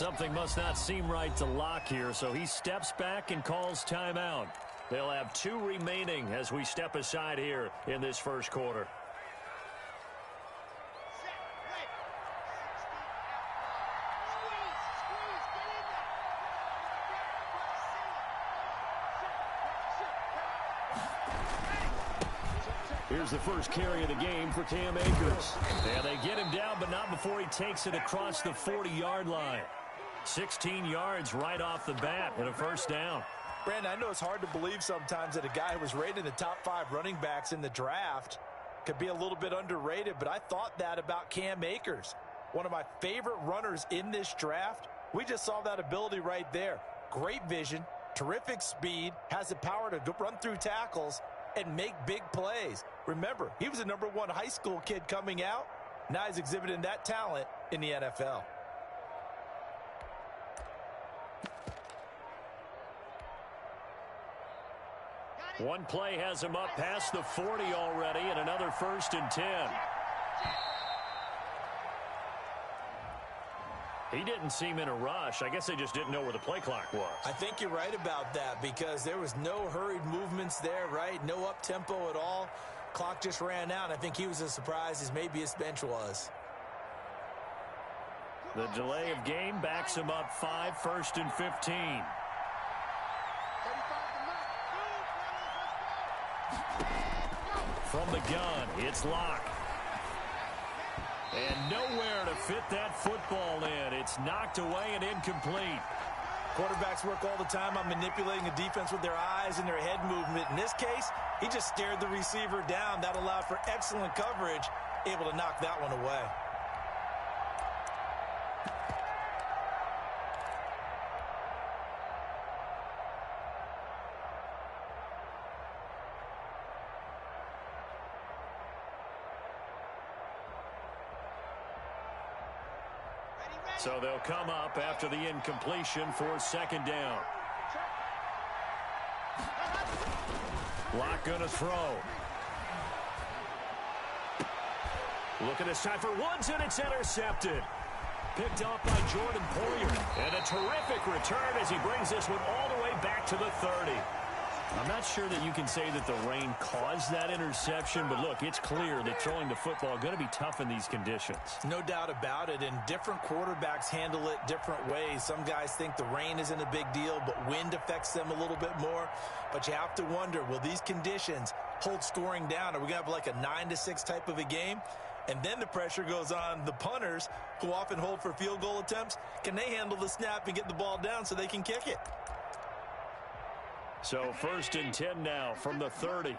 Something must not seem right to Locke here, so he steps back and calls timeout. They'll have 2 remaining as we step aside here in this first quarter. Here's the first carry of the game for Cam Akers. And they get him down, but not before he takes it across the 40-yard line. 16 yards right off the bat and a first down. Brandon, I know it's hard to believe sometimes that a guy who was rated in the top 5 running backs in the draft could be a little bit underrated, but I thought that about Cam Akers. One of my favorite runners in this draft. We just saw that ability right there. Great vision, terrific speed, has the power to run through tackles and make big plays. Remember, he was a #1 high school kid coming out. Now he's exhibiting that talent in the NFL. One play has him up past the 40 already, and another 1st and 10. He didn't seem in a rush. I guess they just didn't know where the play clock was. I think you're right about that because there was no hurried movements there, right? No up-tempo at all. Clock just ran out. I think he was as surprised as maybe his bench was. The delay of game backs him up 5, 1st and 15. From the gun, it's Locke. And nowhere to fit that football in. It's knocked away and incomplete. Quarterbacks work all the time on manipulating the defense with their eyes and their head movement. In this case, he just stared the receiver down. That allowed for excellent coverage, able to knock that one away. So they'll come up after the incompletion for 2nd down. Locke going to throw. Look at this time for Woods, and it's intercepted. Picked off by Jordan Poyer. And a terrific return as he brings this one all the way back to the 30. I'm not sure that you can say that the rain caused that interception, but look, it's clear that throwing the football is going to be tough in these conditions. No doubt about it, and different quarterbacks handle it different ways. Some guys think the rain isn't a big deal, but wind affects them a little bit more. But you have to wonder, will these conditions hold scoring down? Are we going to have like a 9-6 type of a game? And then the pressure goes on the punters, who often hold for field goal attempts. Can they handle the snap and get the ball down so they can kick it? So 1st and 10 now from the 30.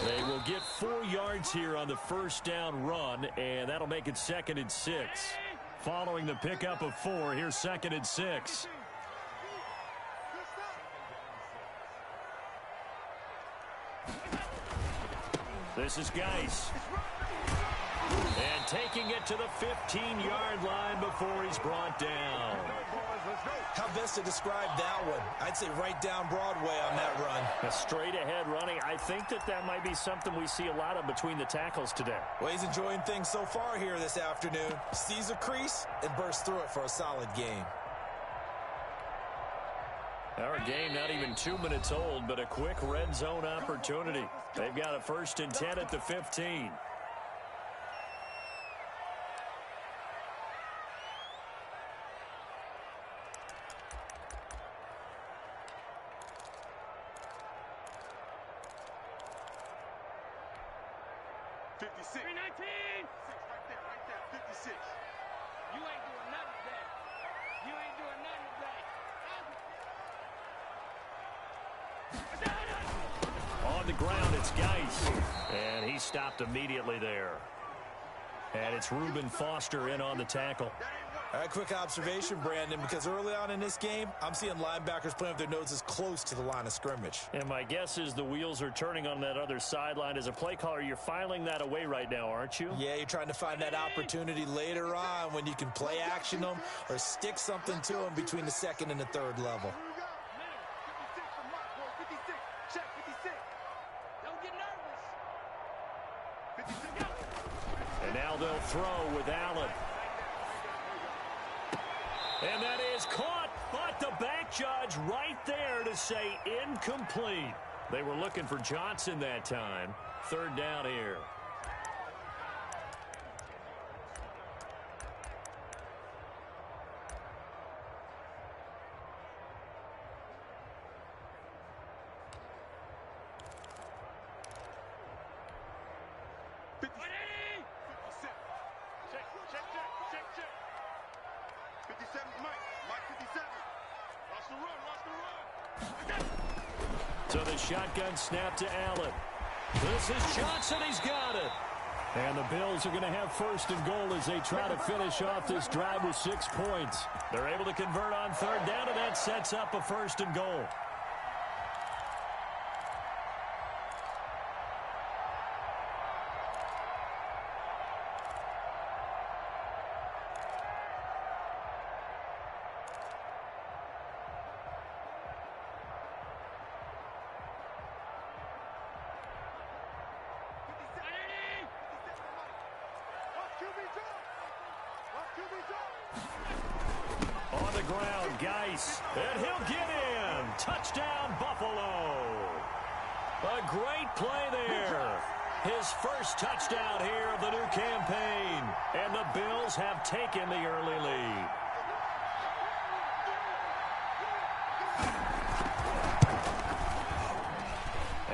They will get 4 yards here on the 1st down run, and that'll make it 2nd and 6. Following the pickup of 4, here's 2nd and 6. This is Geis. And taking it to the 15-yard line before he's brought down. How best to describe that one? I'd say right down Broadway on that run. A straight-ahead running. I think that might be something we see a lot of between the tackles today. Well, he's enjoying things so far here this afternoon. Sees a crease and bursts through it for a solid game. Our game not even 2 minutes old, but a quick red zone opportunity. They've got a 1st and 10 at the 15. On the ground, it's Geis. And he stopped immediately there. And it's Reuben Foster in on the tackle. All right, quick observation, Brandon, because early on in this game, I'm seeing linebackers playing with their noses close to the line of scrimmage. And my guess is the wheels are turning on that other sideline. As a play caller, you're filing that away right now, aren't you? Yeah, you're trying to find that opportunity later on when you can play action them or stick something to them between the 2nd and the 3rd level. throw with Allen. And that is caught, but the back judge right there to say incomplete. They were looking for Johnson that time. Third down here. So the shotgun snap to Allen. This is Johnson. He's got it. And the Bills are going to have first and goal as they try to finish off this drive with 6 points. They're able to convert on third down, and that sets up a first and goal. On the ground, Geis, and he'll get in. Touchdown, Buffalo. A great play there. His first touchdown here of the new campaign. And the Bills have taken the early lead.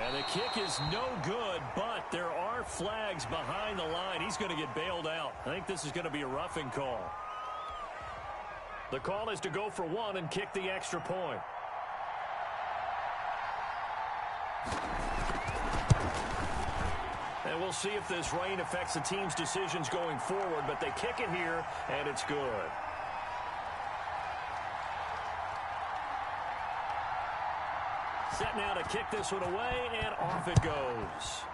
And the kick is no good, but there are flags behind the line. He's going to get bailed out. I think this is going to be a roughing call. The call is to go for one and kick the extra point. And we'll see if this rain affects the team's decisions going forward, but they kick it here, and it's good. Set now to kick this one away, and off it goes.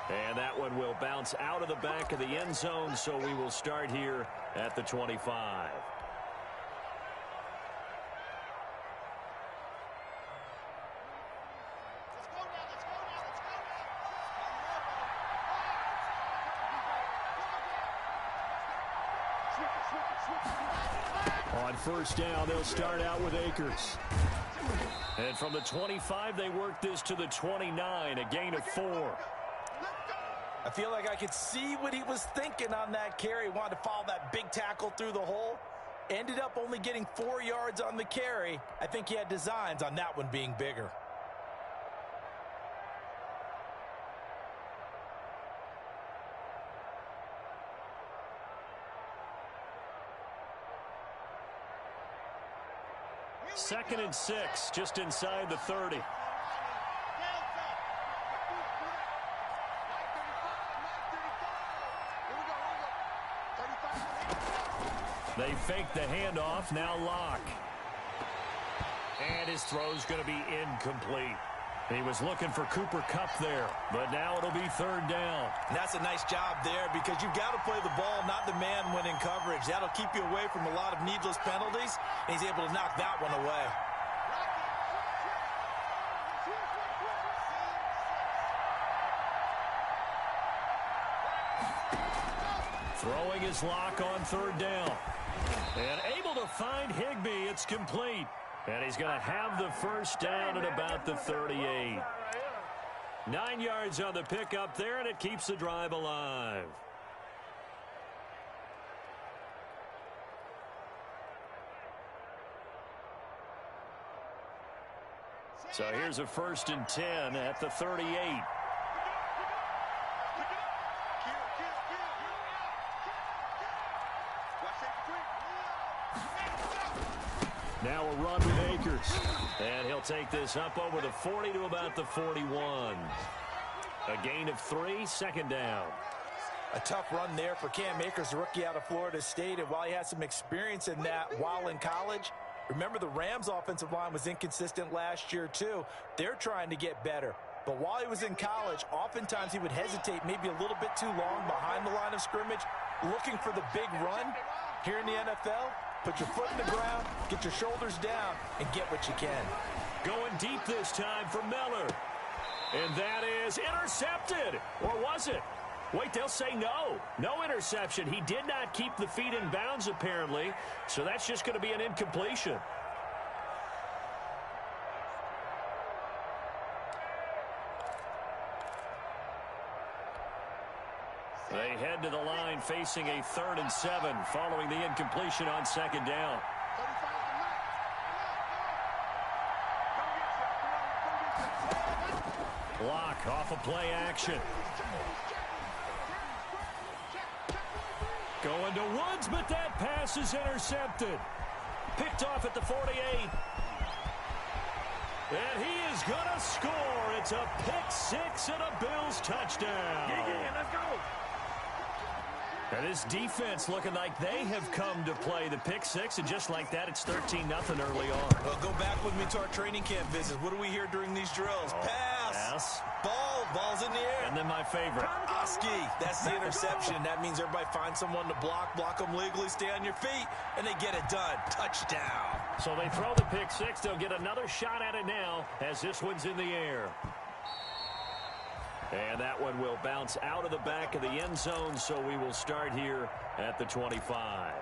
And that one will bounce out of the back of the end zone, so we will start here at the 25. On first down, they'll start out with Akers. And from the 25, they work this to the 29, a gain of 4. I feel like I could see what he was thinking on that carry. Wanted to follow that big tackle through the hole. Ended up only getting 4 yards on the carry. I think he had designs on that one being bigger. Second and 6, just inside the 30. They fake the handoff, now Locke. And his throw's going to be incomplete. He was looking for Cooper Kupp there, but now it'll be third down. And that's a nice job there because you've got to play the ball, not the man when in coverage. That'll keep you away from a lot of needless penalties, and he's able to knock that one away. Throwing his Locke on third down. And able to find Higbee. It's complete. And he's going to have the first down at about the 38. 9 yards on the pickup there, and it keeps the drive alive. So here's a first and 10 at the 38. Now a run with Akers. And he'll take this up over the 40 to about the 41. A gain of 3, second down. A tough run there for Cam Akers, the rookie out of Florida State. And while he had some experience in that while in college, remember the Rams' offensive line was inconsistent last year too. They're trying to get better. But while he was in college, oftentimes he would hesitate maybe a little bit too long behind the line of scrimmage, looking for the big run. Here in the NFL, put your foot in the ground, get your shoulders down, and get what you can. Going deep this time for Miller. And that is intercepted. Or was it? Wait, they'll say no. No interception. He did not keep the feet in bounds, apparently. So that's just going to be an incompletion. They head to the line facing a 3rd and 7 following the incompletion on 2nd down. Block off of play action. Going to Woods, but that pass is intercepted. Picked off at the 48. And he is going to score. It's a pick 6 and a Bills touchdown. Yeah, let's go. Now this defense looking like they have come to play the pick 6, and just like that, it's 13-0 early on. Well, go back with me to our training camp visits. What do we hear during these drills? Pass. Ball's in the air. And then my favorite. Oski. That's the interception. That means everybody finds someone to block them legally, stay on your feet, and they get it done. Touchdown. So they throw the pick 6. They'll get another shot at it now as this one's in the air. And that one will bounce out of the back of the end zone, so we will start here at the 25.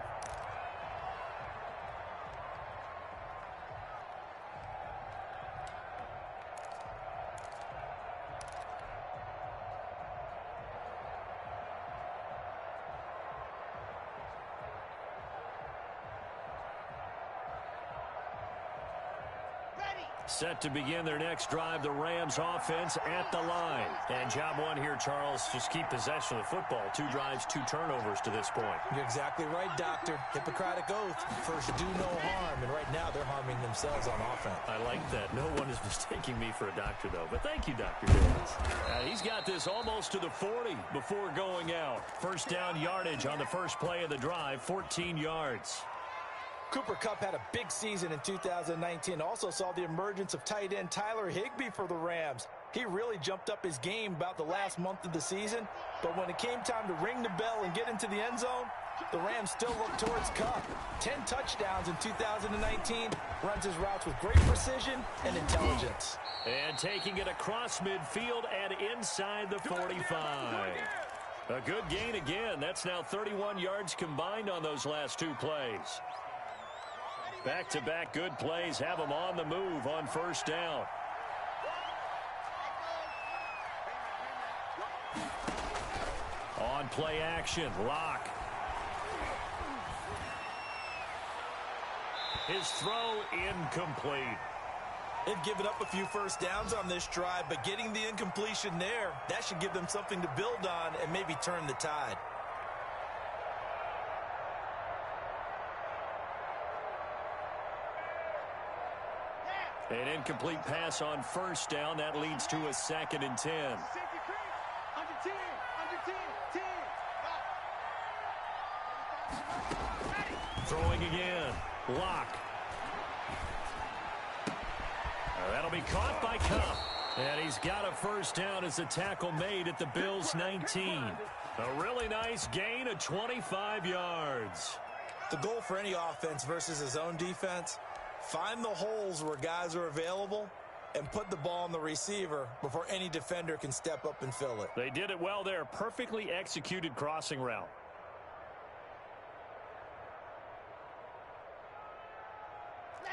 Set to begin their next drive, the Rams offense at the line. And job one here, Charles, just keep possession of the football. 2 drives, 2 turnovers to this point. You're exactly right, Doctor. Hippocratic oath. First, do no harm. And right now, they're harming themselves on offense. I like that. No one is mistaking me for a doctor, though. But thank you, Dr. Davis. He's got this almost to the 40 before going out. First down yardage on the first play of the drive, 14 yards. Cooper Kupp had a big season in 2019. Also saw the emergence of tight end Tyler Higbee for the Rams. He really jumped up his game about the last month of the season. But when it came time to ring the bell and get into the end zone, the Rams still looked towards Kupp. 10 touchdowns in 2019. Runs his routes with great precision and intelligence. And taking it across midfield and inside the 45. A good gain again. That's now 31 yards combined on those last 2 plays. Back-to-back good plays have them on the move on first down. On play action, Locke. His throw incomplete. They've given up a few first downs on this drive, but getting the incompletion there, that should give them something to build on and maybe turn the tide. An incomplete pass on first down. That leads to a 2nd and 10. Throwing again. Locke. That'll be caught by Kupp. And he's got a first down as the tackle made at the Bills' 19. A really nice gain of 25 yards. The goal for any offense versus his own defense, find the holes where guys are available and put the ball on the receiver before any defender can step up and fill it. They did it well there. Perfectly executed crossing route.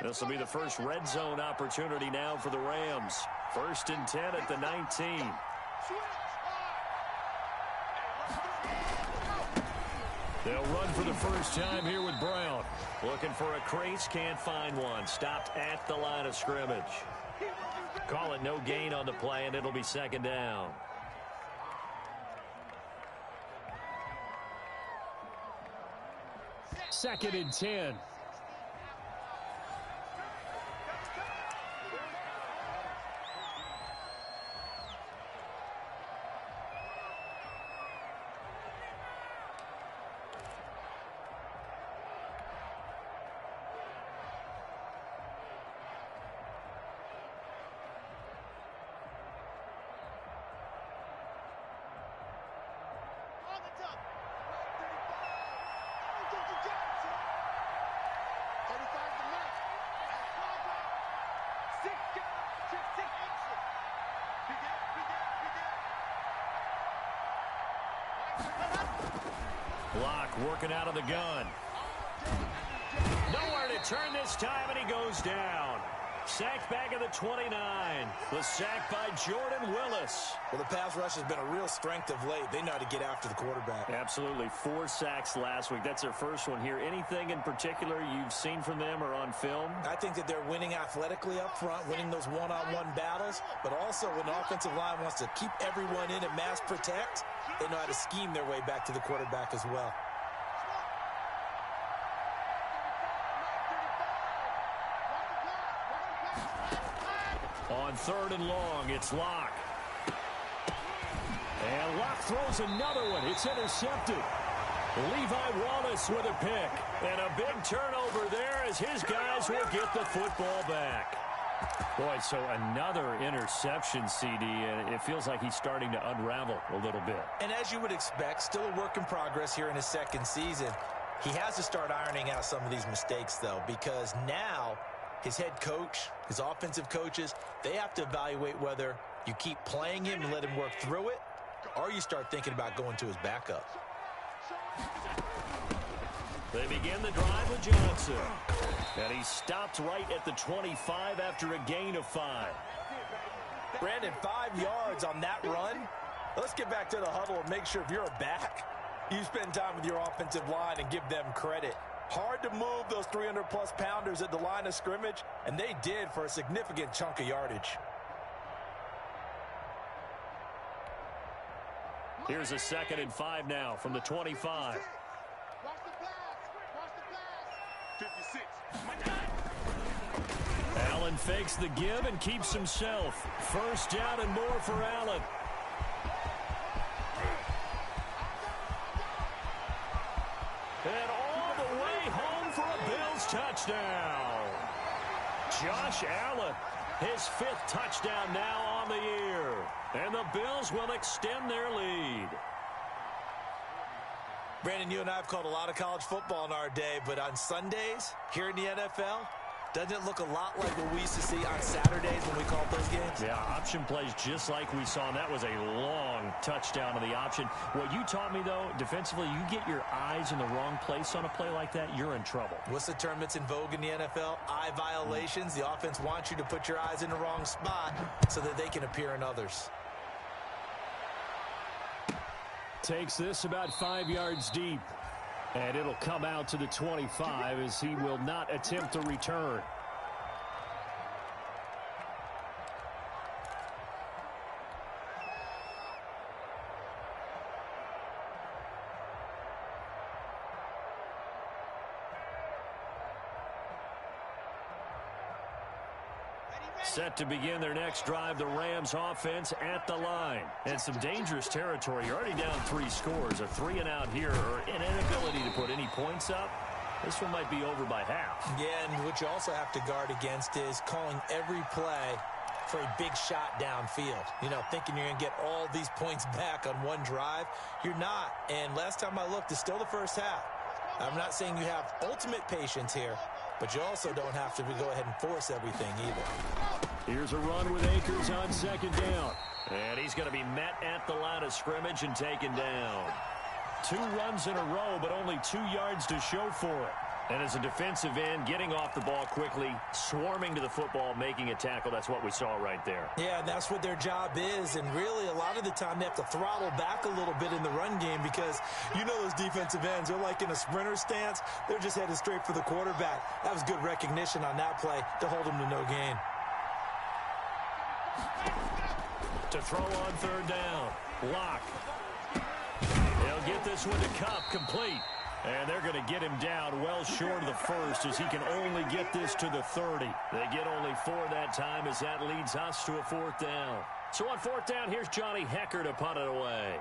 This will be the first red zone opportunity now for the Rams. 1st and 10 at the 19. They'll run for the first time here with Brown. Looking for a crease, can't find one. Stopped at the line of scrimmage. Call it no gain on the play, and it'll be 2nd down. Second and 10. Locke working out of the gun. Nowhere to turn this time, and he goes down. Sacked back at the 29. The sack by Jordan Willis. Well, the pass rush has been a real strength of late. They know how to get after the quarterback. Absolutely. 4 sacks last week. That's their first one here. Anything in particular you've seen from them or on film? I think that they're winning athletically up front, winning those one-on-one battles, but also when the offensive line wants to keep everyone in and mass protect, they know how to scheme their way back to the quarterback as well. On 3rd and long, it's Locke. And Locke throws another one. It's intercepted. Levi Wallace with a pick. And a big turnover there as his guys will get the football back. Boy, so another interception, CD, and it feels like he's starting to unravel a little bit. And as you would expect, still a work in progress here in his second season. He has to start ironing out some of these mistakes, though, because now his head coach, his offensive coaches, they have to evaluate whether you keep playing him and let him work through it, or you start thinking about going to his backup. They begin the drive with Johnson. And he stopped right at the 25 after a gain of 5. Brandon, 5 yards on that run. Let's get back to the huddle and make sure if you're a back, you spend time with your offensive line and give them credit. Hard to move those 300-plus pounders at the line of scrimmage, and they did for a significant chunk of yardage. Here's a 2nd and 5 now from the 25. Allen fakes the give and keeps himself. 1st down and more for Allen. And all the way home for a Bills touchdown. Josh Allen, his 5th touchdown now on the year. And the Bills will extend their lead. Brandon, you and I have called a lot of college football in our day, but on Sundays here in the NFL, doesn't it look a lot like what we used to see on Saturdays when we called those games? Yeah, option plays just like we saw, and that was a long touchdown of the option. What you taught me, though, defensively, you get your eyes in the wrong place on a play like that, you're in trouble. What's the term that's in vogue in the NFL? Eye violations. The offense wants you to put your eyes in the wrong spot so that they can appear in others. Takes this about 5 yards deep. And it'll come out to the 25 as he will not attempt a return. Set to begin their next drive, the Rams offense at the line. And some dangerous territory. You're already down 3 scores. A 3-and-out here or an inability to put any points up. This one might be over by half. Yeah, and what you also have to guard against is calling every play for a big shot downfield. You know, thinking you're going to get all these points back on one drive. You're not. And last time I looked, it's still the first half. I'm not saying you have ultimate patience here, but you also don't have to go ahead and force everything either. Here's a run with Akers on 2nd down. And he's going to be met at the line of scrimmage and taken down. 2 runs in a row, but only 2 yards to show for it. And as a defensive end, getting off the ball quickly, swarming to the football, making a tackle, that's what we saw right there. Yeah, that's what their job is. And really, a lot of the time, they have to throttle back a little bit in the run game because you know those defensive ends, they're like in a sprinter stance. They're just headed straight for the quarterback. That was good recognition on that play to hold him to no gain. To throw on 3rd down, Locke. They'll get this one to Kupp, complete. And they're going to get him down well short of the 1st as he can only get this to the 30. They get only 4 that time as that leads us to a 4th down. So on 4th down, here's Johnny Hekker to punt it away.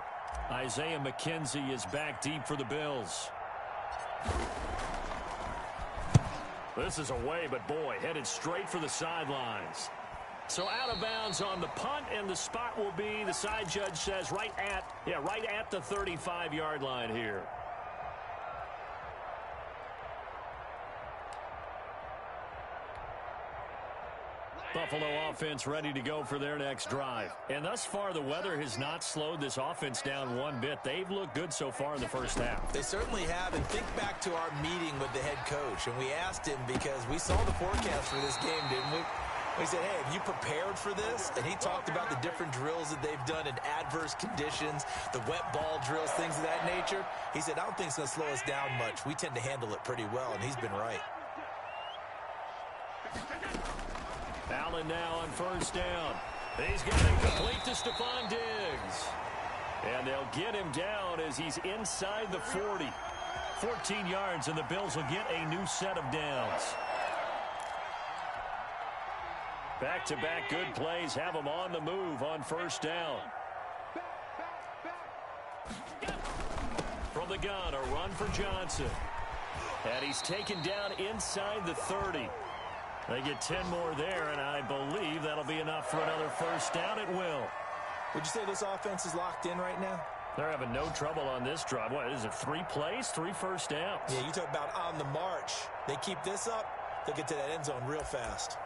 Isaiah McKenzie is back deep for the Bills. This is away, but boy, headed straight for the sidelines. So out of bounds on the punt, and the spot will be, the side judge says, right at the 35-yard line here. Buffalo offense ready to go for their next drive. And thus far, the weather has not slowed this offense down one bit. They've looked good so far in the first half. They certainly have. And think back to our meeting with the head coach. And we asked him because we saw the forecast for this game, didn't we? We said, hey, have you prepared for this? And he talked about the different drills that they've done in adverse conditions, the wet ball drills, things of that nature. He said, I don't think it's going to slow us down much. We tend to handle it pretty well, and he's been right. Allen now on first down. He's got it complete to Stephon Diggs. And they'll get him down as he's inside the 40. 14 yards, and the Bills will get a new set of downs. Back-to-back good plays have him on the move on first down. From the gun, a run for Johnson. And he's taken down inside the 30. They get 10 more there, and I believe that'll be enough for another first down. It will. Would you say this offense is locked in right now? They're having no trouble on this drive. What is it, 3 plays, 3 first downs? Yeah, you talk about on the march. They keep this up, they'll get to that end zone real fast.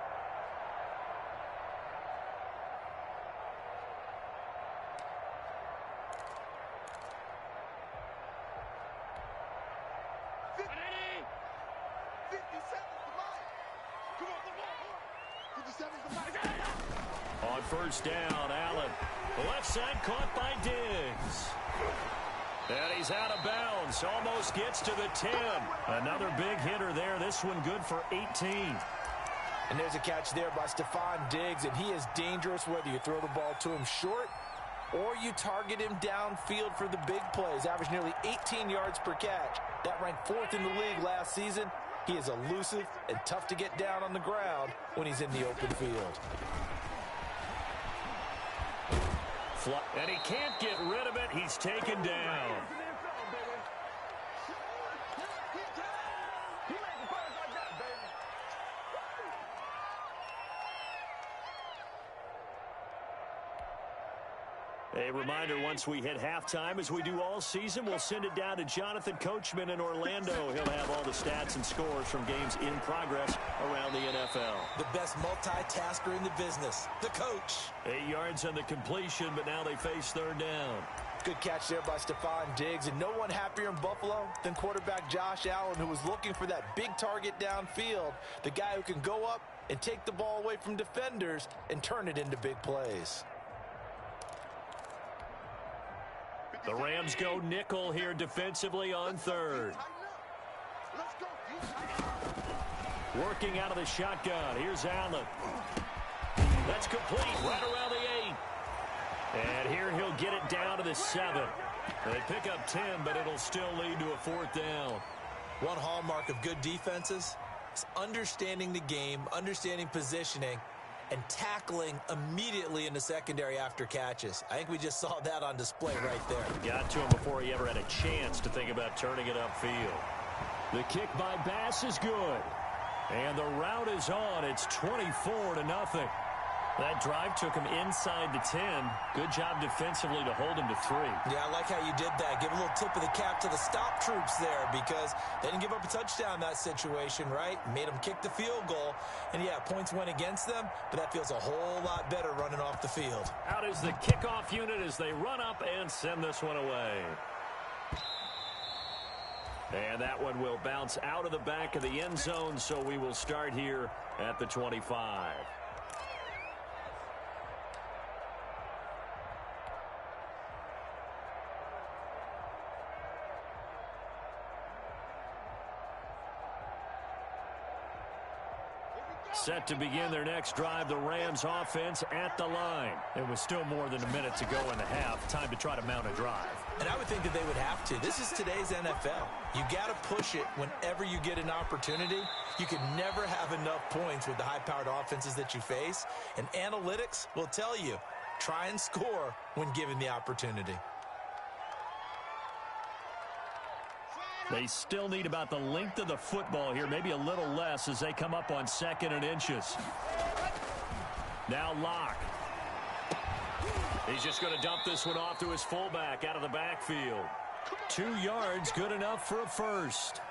On first down, Allen. The left side caught by Diggs. And he's out of bounds. Almost gets to the 10. Another big hitter there. This one good for 18. And there's a catch there by Stephon Diggs, and he is dangerous whether you throw the ball to him short or you target him downfield for the big plays. Averaged nearly 18 yards per catch. That ranked 4th in the league last season. He is elusive and tough to get down on the ground when he's in the open field. And he can't get rid of it. He's taken down. A reminder, once we hit halftime, as we do all season, we'll send it down to Jonathan Coachman in Orlando. He'll have all the stats and scores from games in progress around the NFL. The best multitasker in the business, the coach. 8 yards on the completion, but now they face third down. Good catch there by Stephon Diggs, and no one happier in Buffalo than quarterback Josh Allen, who was looking for that big target downfield, the guy who can go up and take the ball away from defenders and turn it into big plays. The Rams go nickel here defensively on third. Working out of the shotgun. Here's Allen. That's complete right around the 8. And here he'll get it down to the 7. They pick up 10, but it'll still lead to a 4th down. One hallmark of good defenses is understanding the game, understanding positioning, and tackling immediately in the secondary after catches. I think we just saw that on display right there. Got to him before he ever had a chance to think about turning it upfield. The kick by Bass is good. And the route is on. It's 24-0. That drive took him inside the 10. Good job defensively to hold him to 3. Yeah, I like how you did that. Give a little tip of the cap to the stop troops there because they didn't give up a touchdown in that situation, right? Made them kick the field goal. And, yeah, points went against them, but that feels a whole lot better running off the field. Out is the kickoff unit as they run up and send this one away. And that one will bounce out of the back of the end zone, so we will start here at the 25. Set to begin their next drive, the Rams offense at the line. It was still more than a minute to go in the half. Time to try to mount a drive. And I would think that they would have to. This is today's NFL. You got to push it whenever you get an opportunity. You can never have enough points with the high-powered offenses that you face. And analytics will tell you, try and score when given the opportunity. They still need about the length of the football here, maybe a little less as they come up on 2nd and inches. Now Locke. He's just going to dump this one off to his fullback out of the backfield. 2 yards, good enough for a first.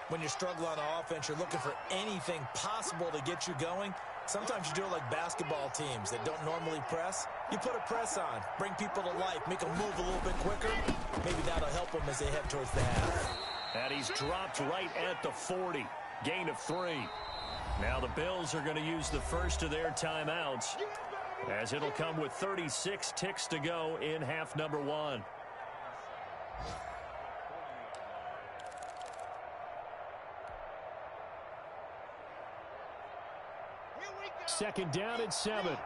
When you're struggling on offense, you're looking for anything possible to get you going. Sometimes you do it like basketball teams that don't normally press. You put a press on, bring people to life, make them move a little bit quicker. Maybe that'll help them as they head towards the half. And he's dropped right at the 40. Gain of 3. Now the Bills are going to use the first of their timeouts, as it'll come with 36 ticks to go in half number 1. Second down at 7.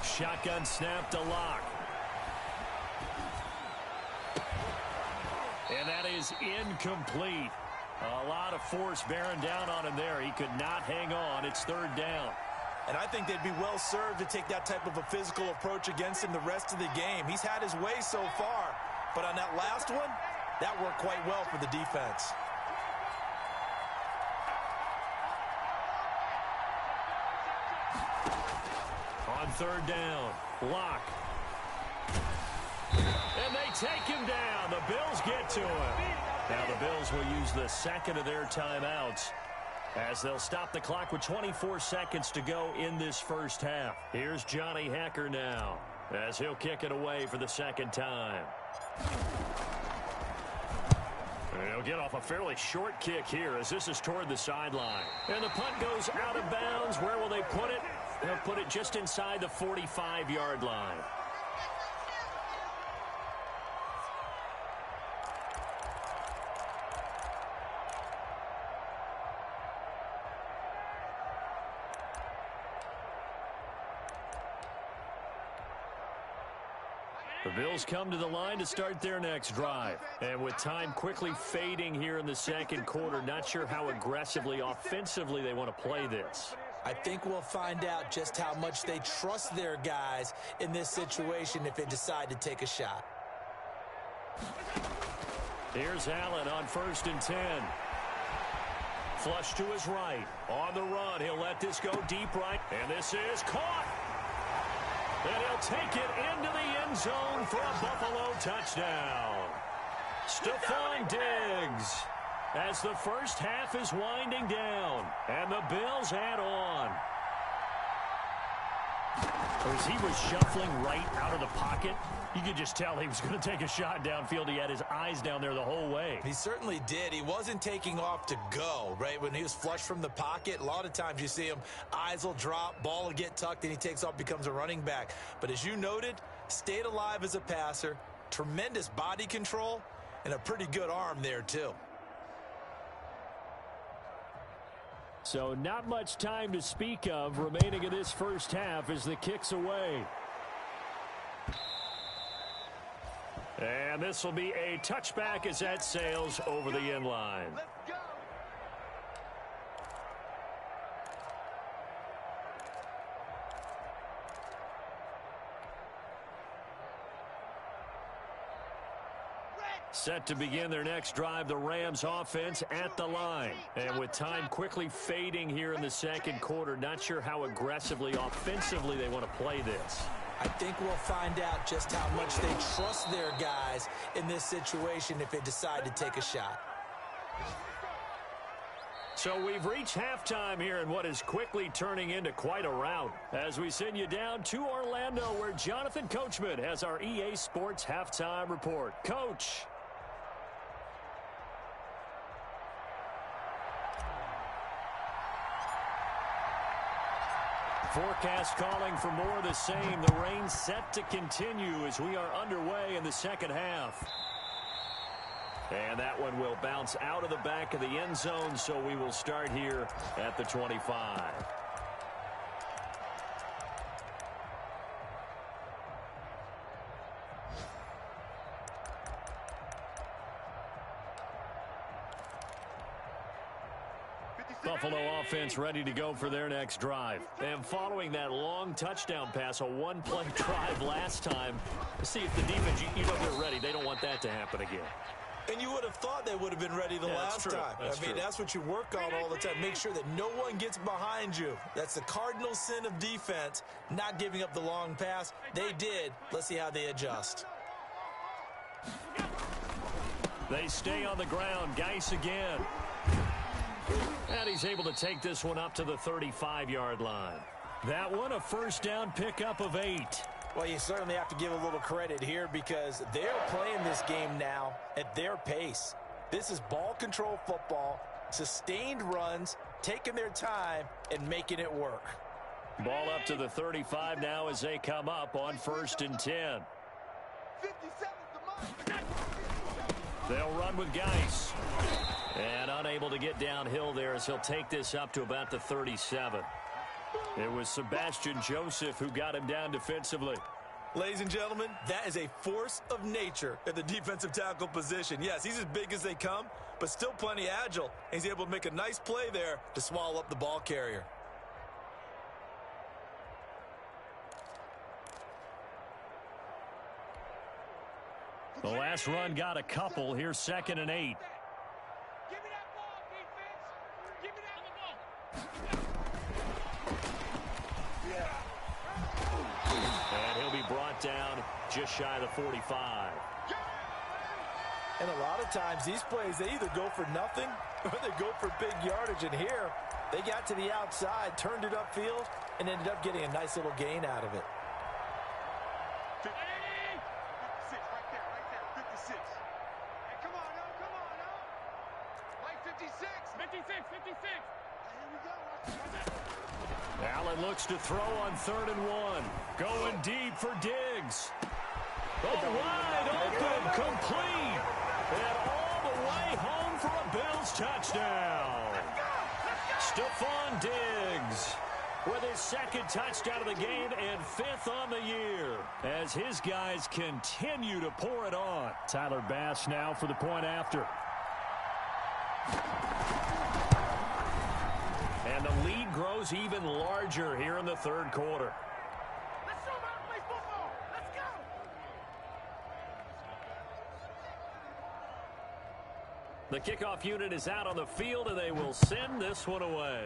Shotgun snap to Locke. And that is incomplete. A lot of force bearing down on him there. He could not hang on. It's third down. And I think they'd be well served to take that type of a physical approach against him the rest of the game. He's had his way so far, but on that last one, that worked quite well for the defense. On third down, Locke. And they take him down. The Bills get to him. Now the Bills will use the second of their timeouts, as they'll stop the clock with 24 seconds to go in this first half. Here's Johnny Hekker now, as he'll kick it away for the second time. He'll get off a fairly short kick here, as this is toward the sideline. And the punt goes out of bounds. Where will they put it? They'll put it just inside the 45-yard line. The Bills come to the line to start their next drive. And with time quickly fading here in the second quarter, not sure how aggressively, offensively they want to play this. I think we'll find out just how much they trust their guys in this situation if they decide to take a shot. Here's Allen on 1st and 10. Flush to his right. On the run, he'll let this go deep right. And this is caught. And he'll take it into the end zone for a Buffalo touchdown. Stephon Diggs, as the first half is winding down, and the Bills add on. As he was shuffling right out of the pocket, you could just tell he was going to take a shot downfield. He had his eyes down there the whole way. He certainly did. He wasn't taking off to go, right? When he was flush from the pocket, a lot of times you see him, eyes will drop, ball will get tucked, and he takes off, becomes a running back. But as you noted, stayed alive as a passer, tremendous body control, and a pretty good arm there, too. So not much time to speak of remaining in this first half as the kick's away. And this will be a touchback as that sails over the end line. Set to begin their next drive, the Rams offense at the line. And with time quickly fading here in the second quarter, not sure how aggressively, offensively they want to play this. I think we'll find out just how much they trust their guys in this situation if they decide to take a shot. So we've reached halftime here in what is quickly turning into quite a rout, as we send you down to Orlando, where Jonathan Coachman has our EA Sports Halftime Report. Coach. Forecast calling for more of the same. The rain set to continue as we are underway in the second half. And that one will bounce out of the back of the end zone, so we will start here at the 25. Buffalo offense ready to go for their next drive. And following that long touchdown pass, a one-play drive last time, to see if the defense, you know they're ready. They don't want that to happen again. And you would have thought they would have been ready the last time. I mean, that's what you work on all the time. Make sure that no one gets behind you. That's the cardinal sin of defense, not giving up the long pass. They did. Let's see how they adjust. They stay on the ground. Geis again. And he's able to take this one up to the 35-yard line. That one a first down pickup of 8. Well, you certainly have to give a little credit here because they're playing this game now at their pace. This is ball control football, sustained runs, taking their time, and making it work. Ball up to the 35 now as they come up on 1st and 10. They'll run with Geis. And unable to get downhill there as he'll take this up to about the 37. It was Sebastian Joseph who got him down defensively. Ladies and gentlemen, that is a force of nature at the defensive tackle position. Yes, he's as big as they come, but still plenty agile. He's able to make a nice play there to swallow up the ball carrier. The last run got a couple. Here's 2nd and 8. And he'll be brought down just shy of the 45. And a lot of times these plays, they either go for nothing or they go for big yardage. And here, they got to the outside, turned it upfield, and ended up getting a nice little gain out of it. Allen looks to throw on 3rd and 1. Going deep for Diggs. Wide open, complete. And all the way home for a Bills touchdown. Stephon Diggs with his 2nd touchdown of the game and 5th on the year as his guys continue to pour it on. Tyler Bass now for the point after. And the lead grows even larger here in the 3rd quarter. Let's show them how to play football. Let's go. The kickoff unit is out on the field, and they will send this one away.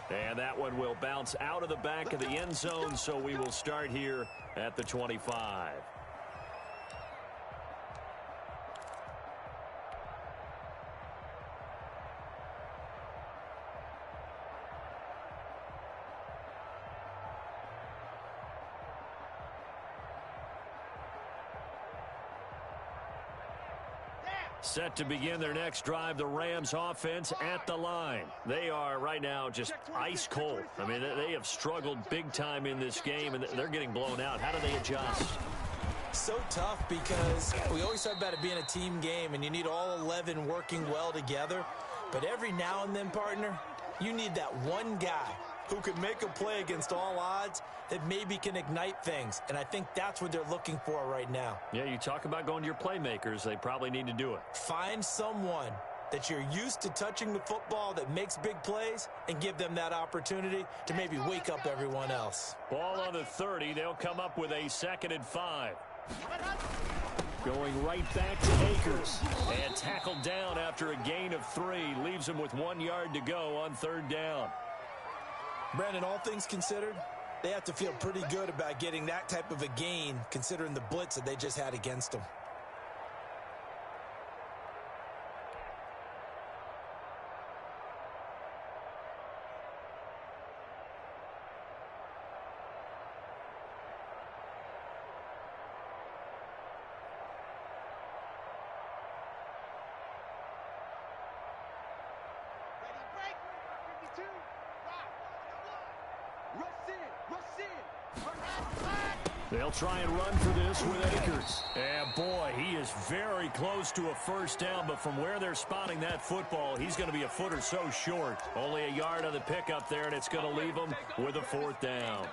And that one will bounce out of the back of the end zone, so we will start here at the 25. Set to begin their next drive, the Rams offense at the line. They are right now just ice cold. I mean, they have struggled big time in this game, and they're getting blown out. How do they adjust? So tough because we always talk about it being a team game, and you need all 11 working well together. But every now and then, partner, you need that one guy who can make a play against all odds that maybe can ignite things. And I think that's what they're looking for right now. Yeah, you talk about going to your playmakers. They probably need to do it. Find someone that you're used to touching the football that makes big plays and give them that opportunity to maybe wake up everyone else. Ball on the 30. They'll come up with a 2nd and 5. Going right back to Akers. And tackled down after a gain of 3. Leaves him with 1 yard to go on 3rd down. Brandon, all things considered, they have to feel pretty good about getting that type of a gain considering the blitz that they just had against them. They'll try and run for this with Akers. And boy, he is very close to a first down, but from where they're spotting that football, he's going to be a foot or so short. Only a yard on the pickup there, and it's going to leave him with a 4th down.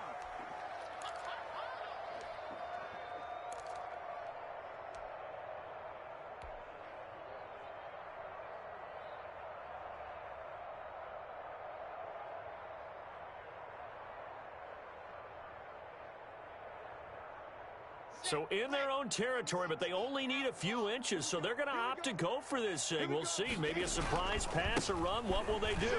So in their own territory, but they only need a few inches, so they're going to opt to go for this thing. We'll see. Maybe a surprise pass or run. What will they do?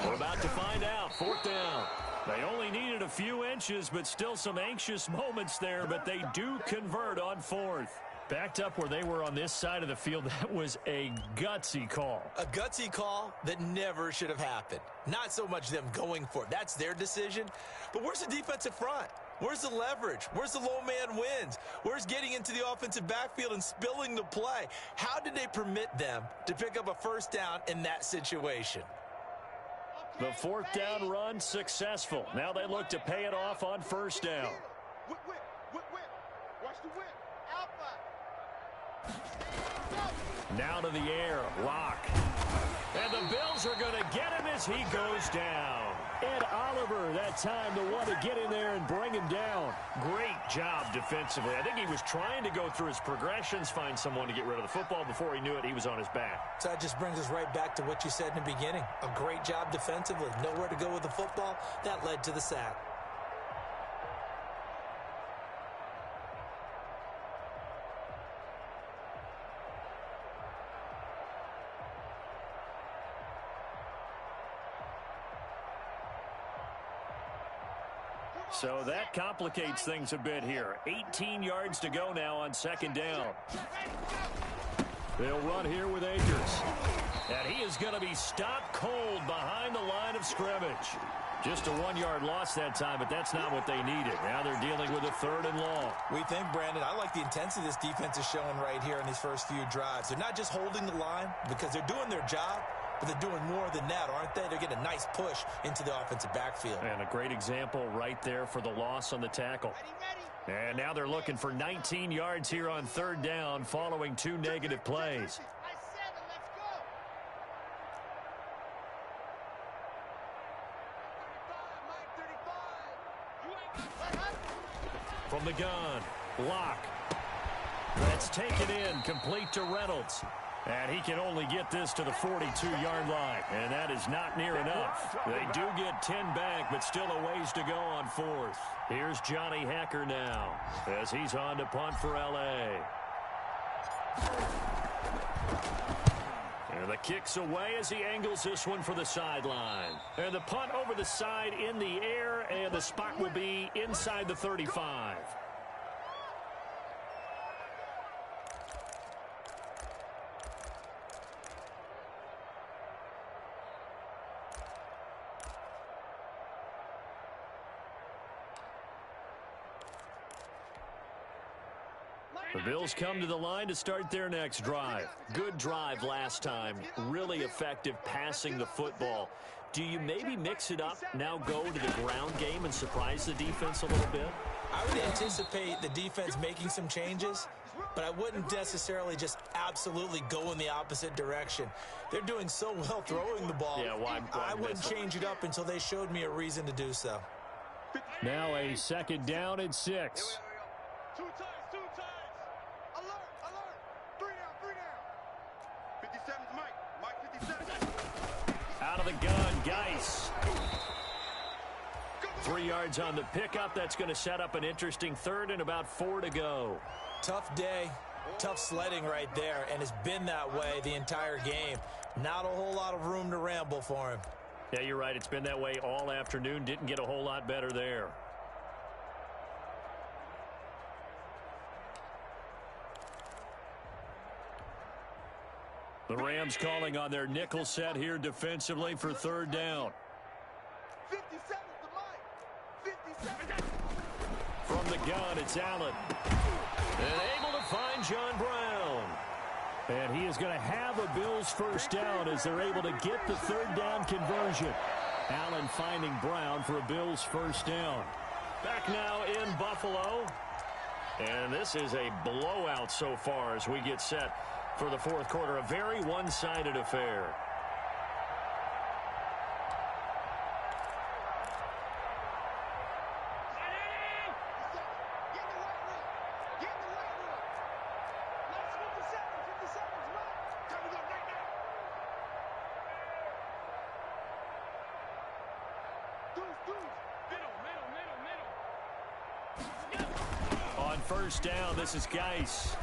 We're about to find out. 4th down. They only needed a few inches, but still some anxious moments there, but they do convert on fourth. Backed up where they were on this side of the field, that was a gutsy call. A gutsy call that never should have happened. Not so much them going for it. That's their decision. But where's the defensive front? Where's the leverage? Where's the low man wins? Where's getting into the offensive backfield and spilling the play? How did they permit them to pick up a first down in that situation? The fourth down run successful. Now they look to pay it off on first down. Whip. Watch the whip. Alpha. Now to the air. Lock. And the Bills are going to get him as he goes down. Ed Oliver that time the one to get in there and bring him down. Great job defensively. I think he was trying to go through his progressions, find someone to get rid of the football. Before he knew it, he was on his back. So that just brings us right back to what you said in the beginning. A great job defensively. Nowhere to go with the football. That led to the sack. So that complicates things a bit here. 18 yards to go now on second down. They'll run here with Akers. And he is going to be stopped cold behind the line of scrimmage. Just a 1-yard loss that time, but that's not what they needed. Now they're dealing with a third and long. We think, Brandon, I like the intensity this defense is showing right here in these first few drives. They're not just holding the line because they're doing their job, but they're doing more than that, aren't they? They're getting a nice push into the offensive backfield. And a great example right there for the loss on the tackle. And now they're looking for 19 yards here on third down following 2 negative plays. From the gun, Lock. That's taken in, complete to Reynolds. And he can only get this to the 42-yard line. And that is not near enough. They do get 10 back, but still a ways to go on fourth. Here's Johnny Hacker now as he's on to punt for L.A. And the kick's away as he angles this one for the sideline. And the punt over the side in the air, and the spot will be inside the 35. The Bills come to the line to start their next drive. Good drive last time. Really effective passing the football. Do you maybe mix it up, now go to the ground game and surprise the defense a little bit? I would anticipate the defense making some changes, but I wouldn't necessarily just absolutely go in the opposite direction. They're doing so well throwing the ball. Yeah, why I wouldn't change it up until they showed me a reason to do so. Now a second down and 6. Two times. Alert. 3 down. 57's Mike 57. Out of the gun, Geis. 3 yards on the pickup. That's going to set up an interesting third and about 4 to go. Tough day, tough sledding right there, and it's been that way the entire game. Not a whole lot of room to ramble for him. Yeah, you're right. It's been that way all afternoon. Didn't get a whole lot better there. The Rams calling on their nickel set here defensively for third down. 57's the Mike. 57. From the gun, it's Allen. And able to find John Brown. And he is going to have a Bills first down as they're able to get the third down conversion. Allen finding Brown for a Bills first down. Back now in Buffalo. And this is a blowout so far as we get set for the fourth quarter. A very one-sided affair. On first down, this is Geis.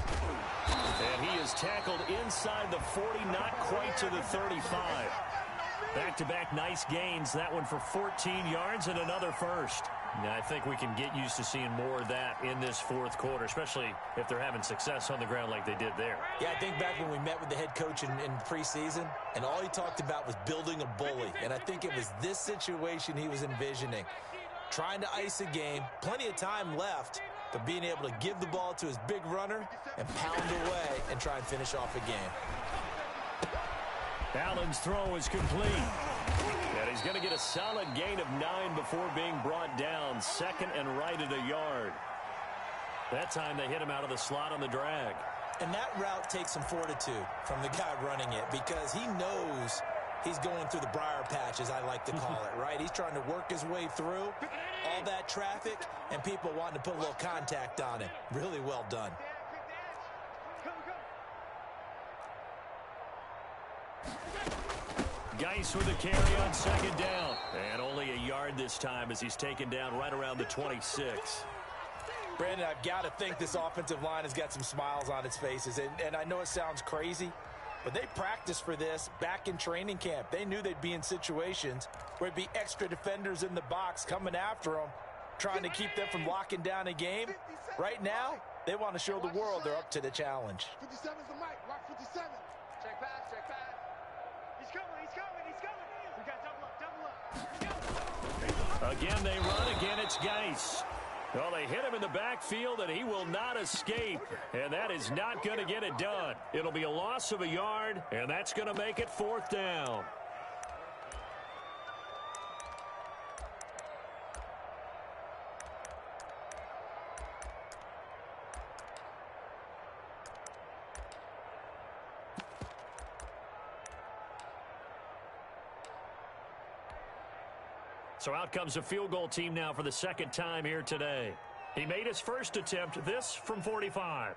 And he is tackled inside the 40, not quite to the 35. Back-to-back nice gains. That one for 14 yards and another first. Now, I think we can get used to seeing more of that in this fourth quarter, especially if they're having success on the ground like they did there. Yeah, I think back when we met with the head coach in preseason, and all he talked about was building a bully. And I think it was this situation he was envisioning. Trying to ice a game, plenty of time left, but being able to give the ball to his big runner and pound away and try and finish off a game. Allen's throw is complete. And he's going to get a solid gain of 9 before being brought down. Second and right at a yard. That time they hit him out of the slot on the drag. And that route takes some fortitude from the guy running it because he knows he's going through the briar patch, as I like to call it, right? He's trying to work his way through all that traffic and people wanting to put a little contact on him. Really well done. Geis with a carry on second down. And only a yard this time as he's taken down right around the 26. Brandon, I've got to think this offensive line has got some smiles on its faces. And I know it sounds crazy, but they practiced for this back in training camp. They knew they'd be in situations where it'd be extra defenders in the box coming after them, trying to keep them from locking down a game. Right now, they want to show the world they're up to the challenge. 57's the mic. Watch 57. Check pass, check pass. He's coming, he's coming, he's coming. We got double up. Again, they run. Again, it's Geis. Well, they hit him in the backfield, and he will not escape. And that is not going to get it done. It'll be a loss of a yard, and that's going to make it fourth down. So out comes a field goal team now for the second time here today. He made his first attempt, this from 45.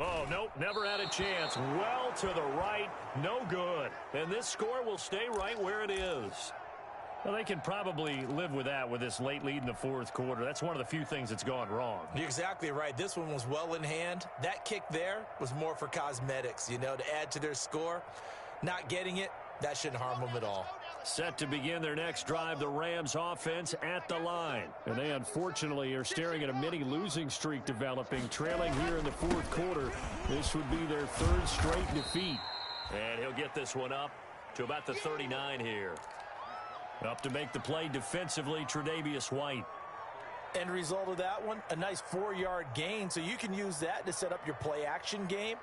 Oh, nope, never had a chance. Well to the right, no good. And this score will stay right where it is. Well, they can probably live with that with this late lead in the fourth quarter. That's one of the few things that's gone wrong. You're exactly right. This one was well in hand. That kick there was more for cosmetics, you know, to add to their score. Not getting it, that shouldn't harm them at all. Set to begin their next drive, the Rams offense at the line. And they unfortunately are staring at a mini losing streak developing, trailing here in the fourth quarter. This would be their third straight defeat. And he'll get this one up to about the 39 here. Up to make the play defensively, Tre'Davious White. End result of that one, a nice 4-yard gain. So you can use that to set up your play-action game,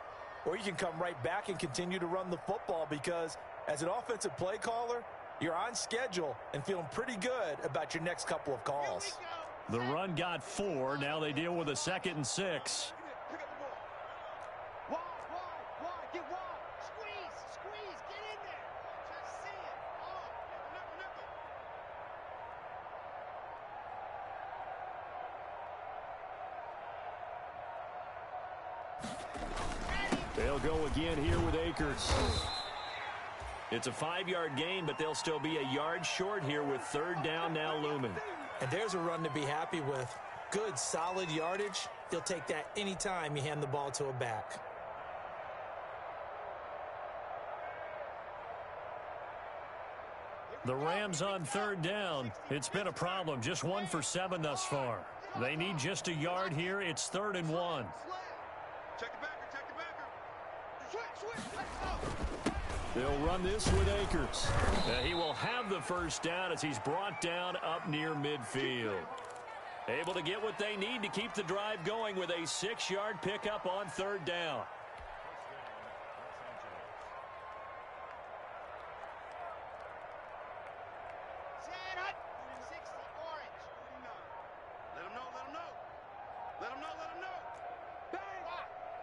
or you can come right back and continue to run the football because as an offensive play caller, you're on schedule and feeling pretty good about your next couple of calls. The run got 4. Now they deal with a 2nd and 6. They'll go again here with Akers. It's a 5-yard gain, but they'll still be a yard short here with third down now looming. And there's a run to be happy with. Good, solid yardage. You'll take that anytime you hand the ball to a back. The Rams on third down. It's been a problem. Just 1 for 7 thus far. They need just a yard here. It's 3rd and 1. Check the backer, check the backer. Switch, let's go. They'll run this with Akers. He will have the first down as he's brought down up near midfield. Able to get what they need to keep the drive going with a 6-yard pickup on third down. Let him know, let him know. Let him know, let him know. Bang!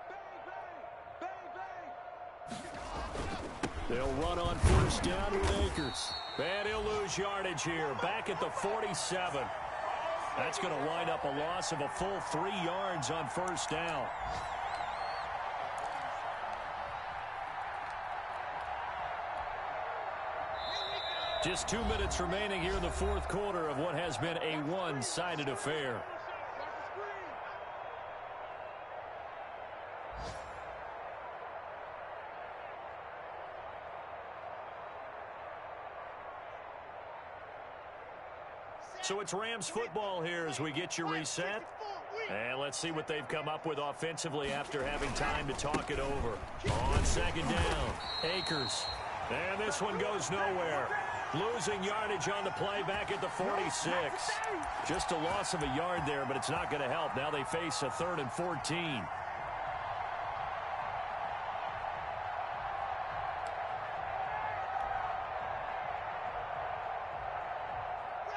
Bang, bang! Bang, bang! They'll run on first down with Akers. And he'll lose yardage here. Back at the 47. That's going to wind up a loss of a full 3 yards on first down. Just 2 minutes remaining here in the fourth quarter of what has been a one-sided affair. So it's Rams football here as we get you reset. And let's see what they've come up with offensively after having time to talk it over. On second down, Akers. And this one goes nowhere. Losing yardage on the play back at the 46. Just a loss of a yard there, but it's not going to help. Now they face a 3rd and 14.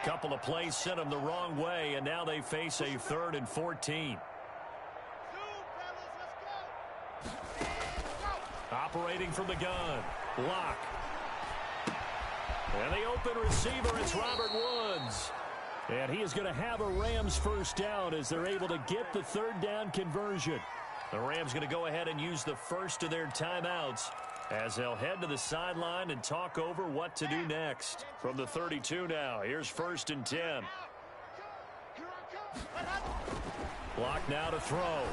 Couple of plays sent them the wrong way, and now they face a 3rd and 14. Operating from the gun. Block. And the open receiver, it's Robert Woods. And he is going to have a Rams first down as they're able to get the 3rd down conversion. The Rams going to go ahead and use the first of their timeouts as they'll head to the sideline and talk over what to do next. From the 32 now, here's 1st and 10. Block now to throw.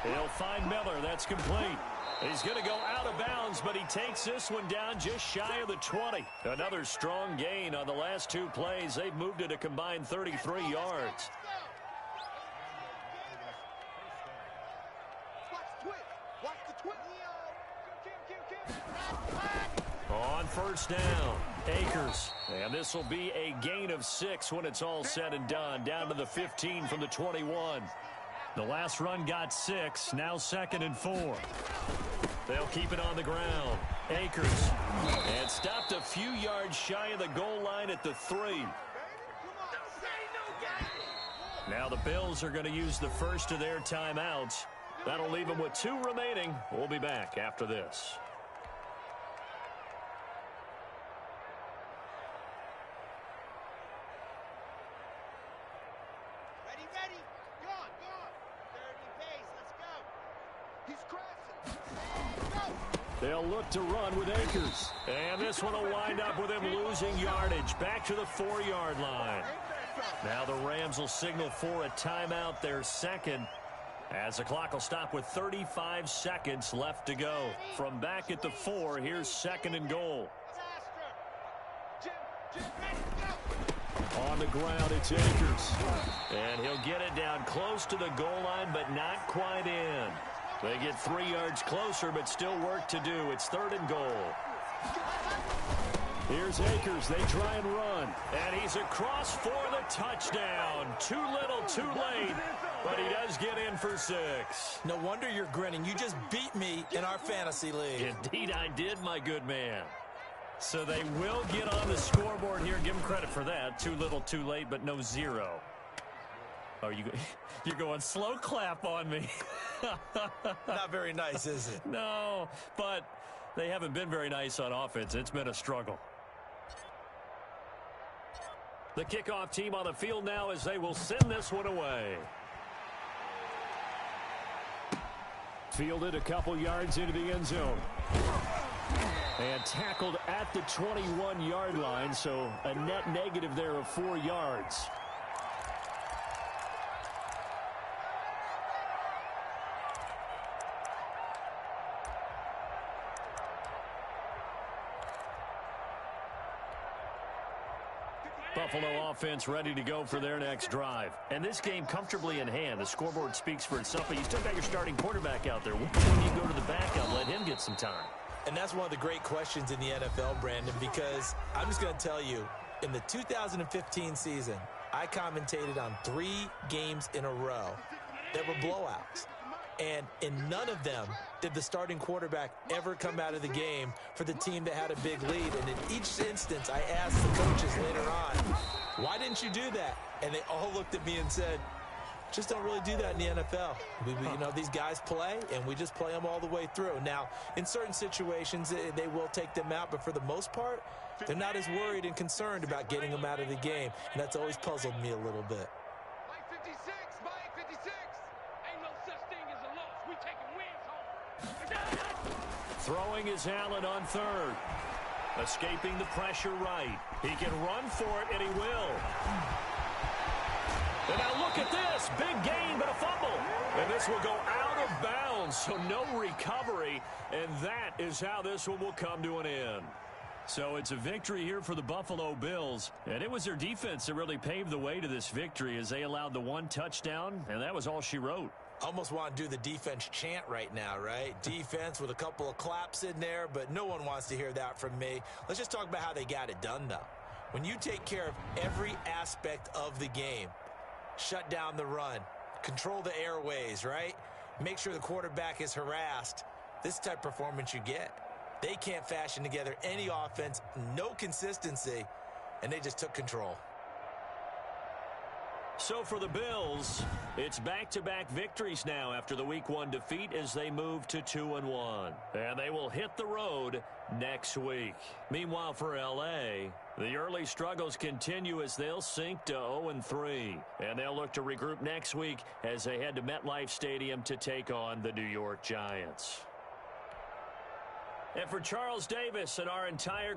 He'll find Miller. That's complete. He's going to go out of bounds, but he takes this one down just shy of the 20. Another strong gain on the last 2 plays. They've moved it a combined 33 yards. On 1st down, Akers. And this will be a gain of 6 when it's all said and done. Down to the 15 from the 21. The last run got 6. Now 2nd and 4. They'll keep it on the ground. Akers. And stopped a few yards shy of the goal line at the 3. Now the Bills are going to use the first of their timeouts. That'll leave them with 2 remaining. We'll be back after this. They'll look to run with Akers. And this one will wind up with him losing yardage. Back to the 4-yard line. Now the Rams will signal for a timeout, their 2nd. As the clock will stop with 35 seconds left to go. From back at the 4, here's 2nd and goal. On the ground, it's Akers. And he'll get it down close to the goal line, but not quite in. They get 3 yards closer, but still work to do. It's 3rd and goal. Here's Akers. They try and run. And he's across for the touchdown. Too little, too late. But he does get in for 6. No wonder you're grinning. You just beat me in our fantasy league. Indeed I did, my good man. So they will get on the scoreboard here. Give them credit for that. Too little, too late, but no 0. Oh, you're going slow clap on me. Not very nice, is it? No, but they haven't been very nice on offense. It's been a struggle. The kickoff team on the field now as they will send this one away. Fielded a couple yards into the end zone. And tackled at the 21-yard line, so a net negative there of 4 yards. Buffalo offense ready to go for their next drive. And this game comfortably in hand. The scoreboard speaks for itself, but you still got your starting quarterback out there. When you go to the backup, let him get some time. And that's one of the great questions in the NFL, Brandon, because I'm just going to tell you, in the 2015 season, I commentated on 3 games in a row that were blowouts. And in none of them did the starting quarterback ever come out of the game for the team that had a big lead. And in each instance, I asked the coaches later on, why didn't you do that? And they all looked at me and said, just don't really do that in the NFL. You know, these guys play, and we just play them all the way through. Now, in certain situations, they will take them out, but for the most part, they're not as worried and concerned about getting them out of the game. And that's always puzzled me a little bit. Throwing is Allen on 3rd. Escaping the pressure right. He can run for it, and he will. And now look at this. Big gain, but a fumble. And this will go out of bounds, so no recovery. And that is how this one will come to an end. So it's a victory here for the Buffalo Bills. And it was their defense that really paved the way to this victory as they allowed the one touchdown, and that was all she wrote. Almost want to do the defense chant right now, right? Defense with a couple of claps in there, but no one wants to hear that from me. Let's just talk about how they got it done, though. When you take care of every aspect of the game, shut down the run, control the airways, right? Make sure the quarterback is harassed. This type of performance you get. They can't fashion together any offense, no consistency, and they just took control. So for the Bills, it's back-to-back victories now after the Week 1 defeat as they move to 2-1. And they will hit the road next week. Meanwhile, for L.A., the early struggles continue as they'll sink to 0-3. And they'll look to regroup next week as they head to MetLife Stadium to take on the New York Giants. And for Charles Davis and our entire